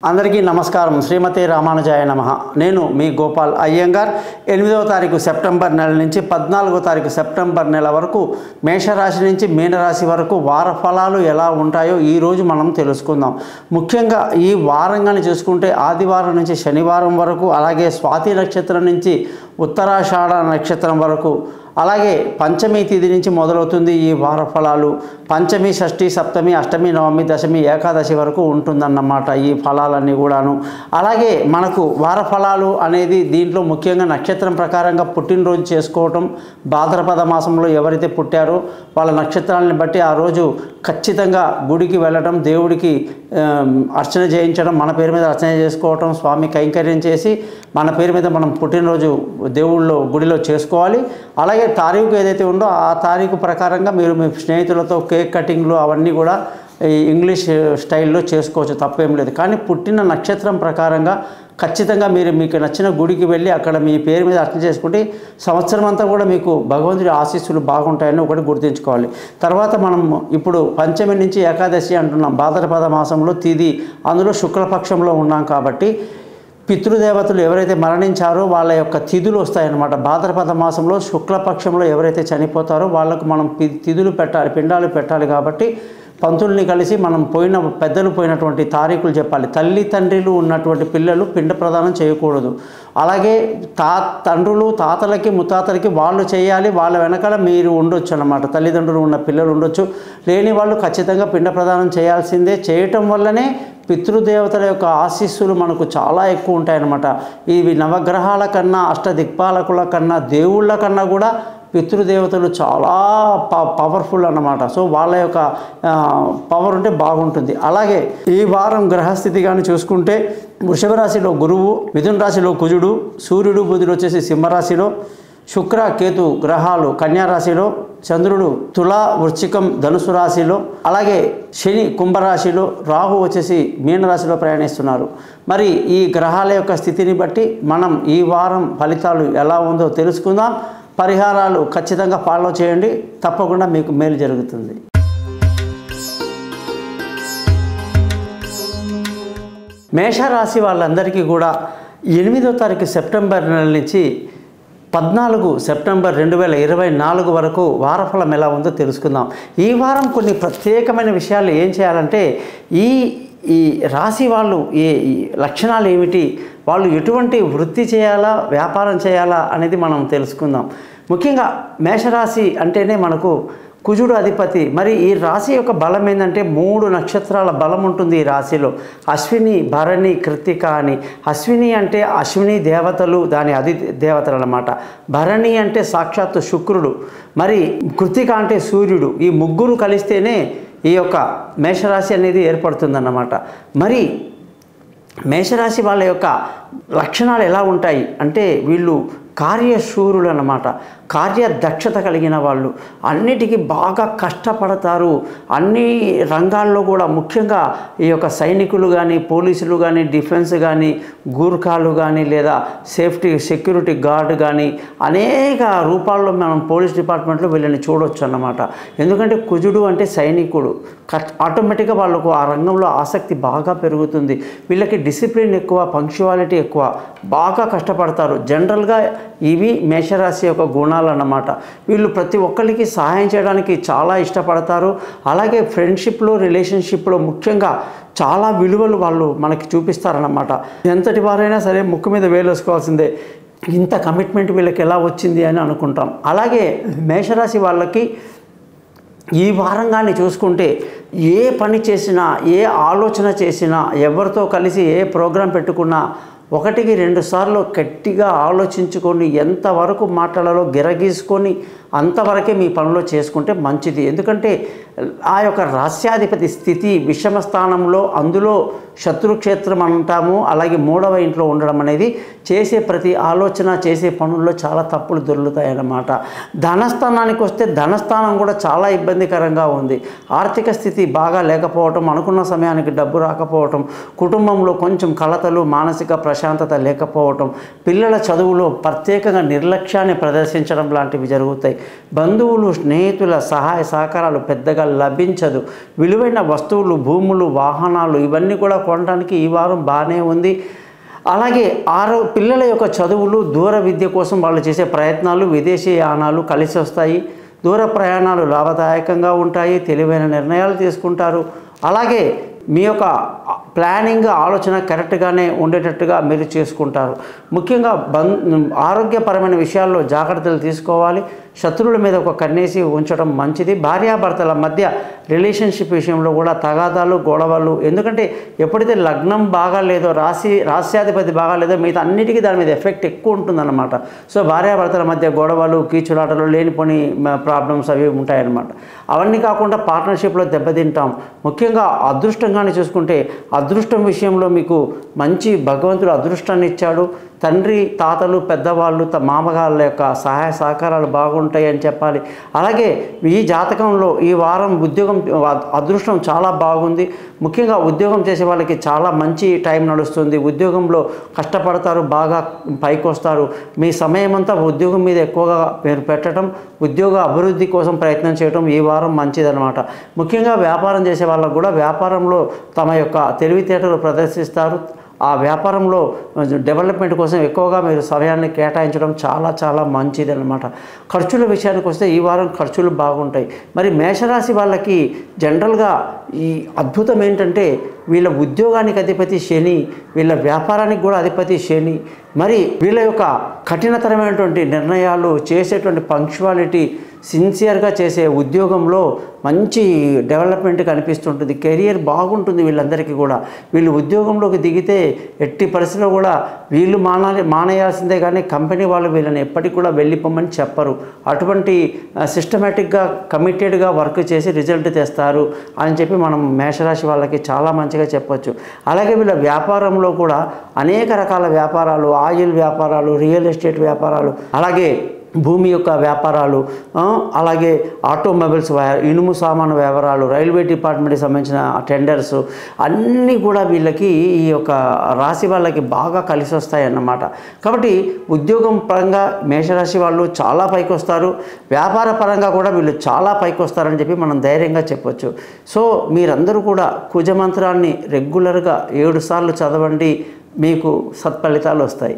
అందరికీ నమస్కారం. శ్రీమతి రామానుజాయ నమః. నేను మీ గోపాల్ అయ్యంగార్. 8వ తారీఖు సెప్టెంబర్ నెల నుంచి 14వ తారీఖు సెప్టెంబర్ నెల వరకు మేషరాశి నుంచి మీనరాశి వరకు వార ఫలాలు ఎలా ఉంటాయో ఈరోజు మనం తెలుసుకుందాం. ముఖ్యంగా ఈ వారంగాని చూసుకుంటే ఆదివారం నుంచి శనివారం వరకు, అలాగే స్వాతి నక్షత్రం నుంచి ఉత్తరాషాఢ నక్షత్రం వరకు, అలాగే పంచమి తిథి నుంచి మొదలవుతుంది ఈ వార ఫలాలు. పంచమి, షష్ఠి, సప్తమి, అష్టమి, నవమి, దశమి, ఏకాదశి వరకు ఉంటుందన్నమాట ఈ ఫలాలన్నీ కూడాను. అలాగే మనకు వార ఫలాలు అనేది దీంట్లో ముఖ్యంగా నక్షత్రం ప్రకారంగా పుట్టినరోజు చేసుకోవటం, భాద్రపద మాసంలో ఎవరైతే పుట్టారో వాళ్ళ నక్షత్రాలను బట్టి ఆ రోజు ఖచ్చితంగా గుడికి వెళ్ళడం, దేవుడికి అర్చన చేయించడం, మన పేరు మీద అర్చన చేసుకోవటం, స్వామి కైంకర్యం చేసి మన పేరు మీద మనం పుట్టినరోజు దేవుళ్ళో గుడిలో చేసుకోవాలి. అలాగే తారీఖు ఏదైతే ఉందో ఆ తారీఖు ప్రకారంగా మీరు మీ స్నేహితులతో కేక్ కటింగ్లు అవన్నీ కూడా ఈ ఇంగ్లీష్ స్టైల్లో చేసుకోవచ్చు, తప్పేం లేదు. కానీ పుట్టిన నక్షత్రం ప్రకారంగా ఖచ్చితంగా మీరు మీకు నచ్చిన గుడికి వెళ్ళి అక్కడ మీ పేరు మీద అర్చన చేసుకుంటే సంవత్సరం అంతా కూడా మీకు భగవంతుడి ఆశీస్సులు బాగుంటాయని ఒకటి గుర్తుంచుకోవాలి. తర్వాత మనం ఇప్పుడు పంచమి నుంచి ఏకాదశి అంటున్నాం. భాద్రపద మాసంలో తిథి, అందులో శుక్లపక్షంలో ఉన్నాం కాబట్టి పితృదేవతలు ఎవరైతే మరణించారో వాళ్ళ యొక్క తిథులు వస్తాయన్నమాట. భాద్రపద మాసంలో శుక్లపక్షంలో ఎవరైతే చనిపోతారో వాళ్ళకు మనం తిథులు పెట్టాలి, పిండాలు పెట్టాలి. కాబట్టి పంతుల్ని కలిసి మనం పెద్దలు పోయినటువంటి తారీఖులు చెప్పాలి. తల్లి తండ్రులు ఉన్నటువంటి పిల్లలు పిండ ప్రదానం చేయకూడదు. అలాగే తండ్రులు తాతలకి ముత్తాతలకి వాళ్ళు చేయాలి, వాళ్ళ వెనకాల మీరు ఉండొచ్చు అన్నమాట. తల్లిదండ్రులు ఉన్న పిల్లలు ఉండొచ్చు, లేని వాళ్ళు ఖచ్చితంగా పిండ ప్రదానం చేయాల్సిందే. చేయటం వల్లనే పితృదేవతల యొక్క ఆశీస్సులు మనకు చాలా ఎక్కువ ఉంటాయన్నమాట. ఇవి నవగ్రహాల కన్నా, అష్టదిక్పాలకుల కన్నా, దేవుళ్ళ కన్నా కూడా పితృదేవతలు చాలా పవర్ఫుల్ అన్నమాట. సో వాళ్ళ యొక్క పవర్ ఉంటే బాగుంటుంది. అలాగే ఈ వారం గ్రహస్థితి కానీ చూసుకుంటే వృషభ రాశిలో గురువు, మిథున రాశిలో కుజుడు, సూర్యుడు బుధుడు వచ్చేసి సింహరాశిలో, శుక్ర కేతు గ్రహాలు కన్యారాశిలో, చంద్రుడు తుల వృశ్చికం ధనుసు రాశిలో, అలాగే శని కుంభరాశిలో, రాహు వచ్చేసి మీనరాశిలో ప్రయాణిస్తున్నారు. మరి ఈ గ్రహాల యొక్క స్థితిని బట్టి మనం ఈ వారం ఫలితాలు ఎలా ఉందో తెలుసుకుందాం. పరిహారాలు ఖచ్చితంగా ఫాలో చేయండి, తప్పకుండా మీకు మేలు జరుగుతుంది. మేషరాశి వాళ్ళందరికీ కూడా 8వ తారీఖు సెప్టెంబర్ నెల నుంచి 14 సెప్టెంబర్ 2024 వరకు వారఫలం ఎలా ఉందో తెలుసుకుందాం. ఈ వారం కొన్ని ప్రత్యేకమైన విషయాలు ఏం చేయాలంటే ఈ రాశి వాళ్ళు ఈ లక్షణాలు ఏమిటి, వాళ్ళు ఎటువంటి వృత్తి చేయాలా, వ్యాపారం చేయాలా అనేది మనం తెలుసుకుందాం. ముఖ్యంగా మేషరాశి అంటేనే మనకు కుజుడు అధిపతి. మరి ఈ రాశి యొక్క బలం ఏంటంటే 3 నక్షత్రాల బలం ఉంటుంది ఈ రాశిలో. అశ్విని, భరణి, కృత్తిక అని. అశ్విని అంటే అశ్విని దేవతలు, దాని దేవతలు అన్నమాట. భరణి అంటే సాక్షాత్తు శుక్రుడు, మరి కృత్తిక అంటే సూర్యుడు. ఈ ముగ్గురు కలిస్తేనే ఈ యొక్క మేషరాశి అనేది ఏర్పడుతుందన్నమాట. మరి మేషరాశి వాళ్ళ యొక్క లక్షణాలు ఎలా ఉంటాయి అంటే వీళ్ళు కార్యశూరులు అన్నమాట. కార్యదక్షత కలిగిన వాళ్ళు, అన్నిటికీ బాగా కష్టపడతారు. అన్ని రంగాల్లో కూడా ముఖ్యంగా ఈ యొక్క సైనికులు కానీ, పోలీసులు కానీ, డిఫెన్స్ కానీ, గూర్ఖాలు కానీ, లేదా సెక్యూరిటీ గార్డ్ కానీ, అనేక రూపాల్లో మనం పోలీస్ డిపార్ట్మెంట్లో వీళ్ళని చూడవచ్చు అన్నమాట. ఎందుకంటే కుజుడు అంటే సైనికుడు, ఆటోమేటిక్గా వాళ్ళకు ఆ రంగంలో ఆసక్తి బాగా పెరుగుతుంది. వీళ్ళకి డిసిప్లిన్ ఎక్కువ, పంక్చువాలిటీ ఎక్కువ, బాగా కష్టపడతారు. జనరల్గా ఇవి మేషరాశి యొక్క గుణాలు అన్నమాట. వీళ్ళు ప్రతి ఒక్కరికి సహాయం చేయడానికి చాలా ఇష్టపడతారు. అలాగే ఫ్రెండ్షిప్లో, రిలేషన్షిప్లో ముఖ్యంగా చాలా విలువలు వాళ్ళు మనకి చూపిస్తారన్నమాట. ఎంతటి వారైనా సరే ముక్కు మీద వేలేసుకోవాల్సిందే, ఇంత కమిట్మెంట్ వీళ్ళకి ఎలా వచ్చింది అని అనుకుంటాం. అలాగే మేషరాశి వాళ్ళకి ఈ వారంగాన్ని చూసుకుంటే ఏ పని చేసినా, ఏ ఆలోచన చేసినా, ఎవరితో కలిసి ఏ ప్రోగ్రాం పెట్టుకున్నా 1-2 సార్లు గట్టిగా ఆలోచించుకొని ఎంతవరకు మాట్లాడాలో గిరగీసుకొని అంతవరకే మీ పనిలో చేసుకుంటే మంచిది. ఎందుకంటే ఆ యొక్క రాస్యాధిపతి స్థితి విషమ స్థానంలో, అందులో శత్రుక్షేత్రం అంటాము. అలాగే 3వ ఇంట్లో ఉండడం అనేది చేసే ప్రతి ఆలోచన, చేసే పనుల్లో చాలా తప్పులు దొరుకుతాయన్నమాట. ధనస్థానానికి వస్తే ధనస్థానం కూడా చాలా ఇబ్బందికరంగా ఉంది. ఆర్థిక స్థితి బాగా లేకపోవటం, అనుకున్న సమయానికి డబ్బు రాకపోవటం, కుటుంబంలో కొంచెం కలతలు, మానసిక ప్రశాంతత లేకపోవటం, పిల్లల చదువులో ప్రత్యేకంగా నిర్లక్ష్యాన్ని ప్రదర్శించడం లాంటివి జరుగుతాయి. బంధువులు స్నేహితుల సహాయ సహకారాలు పెద్దగా లభించదు. విలువైన వస్తువులు, భూములు, వాహనాలు ఇవన్నీ కూడా కొనడానికి ఈ వారం బాగానే ఉంది. అలాగే పిల్లల యొక్క చదువులు, దూర విద్య కోసం వాళ్ళు చేసే ప్రయత్నాలు, విదేశీ యానాలు కలిసి వస్తాయి. దూర ప్రయాణాలు లాభదాయకంగా ఉంటాయి. తెలివైన నిర్ణయాలు తీసుకుంటారు. అలాగే మీ యొక్క ప్లానింగ్, ఆలోచన కరెక్ట్గానే ఉండేటట్టుగా మీరు చేసుకుంటారు. ముఖ్యంగా ఆరోగ్యపరమైన విషయాల్లో జాగ్రత్తలు తీసుకోవాలి. శత్రువుల మీద ఒక కన్నేసి ఉంచడం మంచిది. భార్యాభర్తల మధ్య రిలేషన్షిప్ విషయంలో కూడా తగాదాలు, గొడవలు, ఎందుకంటే ఎప్పుడైతే లగ్నం బాగాలేదో, రాస్యాధిపతి బాగాలేదో మిగతా అన్నిటికీ దాని మీద ఎఫెక్ట్ ఎక్కువ ఉంటుందన్నమాట. సో భార్యాభర్తల మధ్య గొడవలు, కీచులాటలు, లేనిపోని ప్రాబ్లమ్స్ అవి ఉంటాయన్నమాట. అవన్నీ కాకుండా పార్ట్నర్షిప్లో దెబ్బతింటాం. ముఖ్యంగా అదృష్టంగానే చూసుకుంటే అదృష్టం విషయంలో మీకు మంచి భగవంతుడు అదృష్టాన్ని ఇచ్చాడు. తండ్రి, తాతలు, పెద్దవాళ్ళు, మామగాళ్ళ యొక్క సహాయ సహకారాలు బాగుంటాయి అని చెప్పాలి. అలాగే ఈ జాతకంలో ఈ వారం ఉద్యోగం అదృష్టం చాలా బాగుంది. ముఖ్యంగా ఉద్యోగం చేసే వాళ్ళకి చాలా మంచి టైం నడుస్తుంది. ఉద్యోగంలో కష్టపడతారు, బాగా పైకి వస్తారు. మీ సమయం అంతా ఉద్యోగం మీద ఎక్కువగా మీరు పెట్టడం, ఉద్యోగ అభివృద్ధి కోసం ప్రయత్నం చేయడం ఈ వారం మంచిదన్నమాట. ముఖ్యంగా వ్యాపారం చేసే వాళ్ళకు కూడా వ్యాపారంలో తమ యొక్క తెలివితేటలు ప్రదర్శిస్తారు. ఆ వ్యాపారంలో డెవలప్మెంట్ కోసం ఎక్కువగా మీరు సమయాన్ని కేటాయించడం చాలా చాలా మంచిది అన్నమాట. ఖర్చుల విషయానికి వస్తే ఈ వారం ఖర్చులు బాగుంటాయి. మరి మేషరాశి వాళ్ళకి జనరల్గా ఈ అద్భుతం ఏంటంటే వీళ్ళ ఉద్యోగానికి అధిపతి శని, వీళ్ళ వ్యాపారానికి కూడా అధిపతి శని. మరి వీళ్ళ యొక్క కఠినతరమైనటువంటి నిర్ణయాలు, చేసేటువంటి పంక్చువాలిటీ, సిన్సియర్గా చేసే ఉద్యోగంలో మంచి డెవలప్మెంట్ కనిపిస్తుంటుంది. కెరియర్ బాగుంటుంది వీళ్ళందరికీ కూడా. వీళ్ళు ఉద్యోగంలోకి దిగితే ఎట్టి పరిస్థితిలో కూడా వీళ్ళు మానేయాల్సిందే కానీ కంపెనీ వాళ్ళు వీళ్ళని ఎప్పటికి కూడా వెళ్ళిపోమని చెప్పరు. అటువంటి సిస్టమేటిక్గా, కమిటెడ్గా వర్క్ చేసి రిజల్ట్ తెస్తారు అని చెప్పి మనం మేషరాశి వాళ్ళకి చాలా మంచిగా చెప్పొచ్చు. అలాగే వీళ్ళ వ్యాపారంలో కూడా అనేక రకాల వ్యాపారాలు, ఆయిల్ వ్యాపారాలు, రియల్ ఎస్టేట్ వ్యాపారాలు, అలాగే భూమి యొక్క వ్యాపారాలు, అలాగే ఆటోమొబైల్స్, ఇనుము సామాను వ్యాపారాలు, రైల్వే డిపార్ట్మెంట్కి సంబంధించిన టెండర్స్ అన్నీ కూడా వీళ్ళకి ఈ యొక్క రాశి వాళ్ళకి బాగా కలిసి వస్తాయి అన్నమాట. కాబట్టి ఉద్యోగం పరంగా మేషరాశి వాళ్ళు చాలా పైకి వస్తారు. వ్యాపార పరంగా కూడా వీళ్ళు చాలా పైకి వస్తారని చెప్పి మనం ధైర్యంగా చెప్పొచ్చు. సో మీరందరూ కూడా కుజమంత్రాన్ని రెగ్యులర్గా 7 సార్లు చదవండి. మీకు సత్ఫలితాలు వస్తాయి.